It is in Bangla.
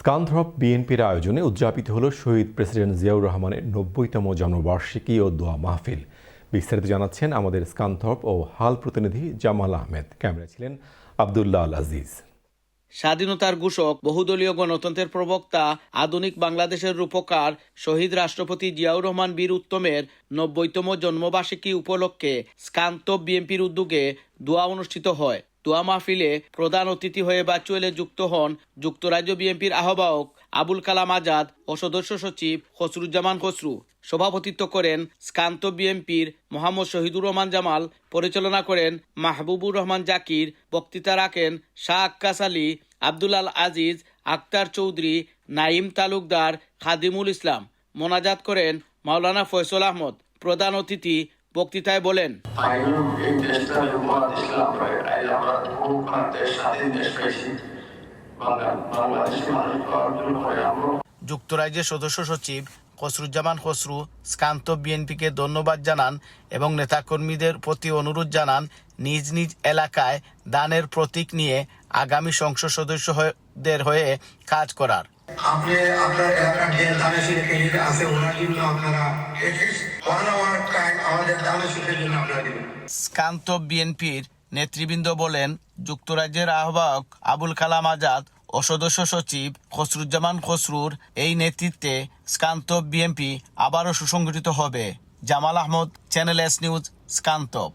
স্কানথ্রপ বিএনপির আয়োজনে উদযাপিত হল শহীদ প্রেসিডেন্ট জিয়াউর রহমানের ৯০তম জন্মবার্ষিকী ও দোয়া মাহফিল। বিস্তারিত জানাচ্ছেন আমাদের স্কানথ্রপ ও হাল প্রতিনিধি জামাল আহমেদ। ক্যামেরায় ছিলেন আবদুল্লাহ আল আজিজ। স্বাধীনতার ঘোষক, বহুদলীয় গণতন্ত্রের প্রবক্তা, আধুনিক বাংলাদেশের রূপকার শহীদ রাষ্ট্রপতি জিয়াউর রহমান বীর উত্তমের ৯০তম জন্মবার্ষিকী উপলক্ষে স্কানথ্রপ বিএনপির উদ্যোগে দোয়া অনুষ্ঠিত হয়। দোয়া মাহফিলে প্রধান অতিথি হয়ে ভার্চুয়ালে যুক্ত হন যুক্তরাজ্য বিএনপির আহ্বায়ক আবুল কালাম আজাদ ও সদস্য সচিব খসরুজ্জামান খসরু। সভাপতিত্ব করেন স্কানথ্রপ বিএনপির মোহাম্মদ শহীদুর রহমান জামাল, পরিচালনা করেন মাহবুবুর রহমান জাকির, বক্তৃতা রাখেন শাহ আক্কাস আলী, আব্দুল আল আজিজ, আক্তার চৌধুরী, নাইম তালুকদার, খাদিমুল ইসলাম। মোনাজাত করেন মাওলানা ফয়সল আহমদ। প্রধান অতিথি বক্তৃতায় বলেন, যুক্তরাজ্যের সদস্য সচিব খসরুজ্জামান খসরু স্কানথ্রপ বিএনপিকে ধন্যবাদ জানান এবং নেতাকর্মীদের প্রতি অনুরোধ জানান নিজ নিজ এলাকায় দানের প্রতীক নিয়ে আগামী সংসদ সদস্যদের হয়ে কাজ করার। স্কানথ্রপ বিএনপির নেতৃবৃন্দ বলেন, যুক্তরাজ্যের আহ্বায়ক আবুল কালাম আজাদ ও সদস্য সচিব খসরুজ্জামান খসরুর এই নেতৃত্বে স্কানথ্রপ বিএনপি আবারও সুসংগঠিত হবে। Jamal Ahmad, channel S news, স্কানথ্রপ।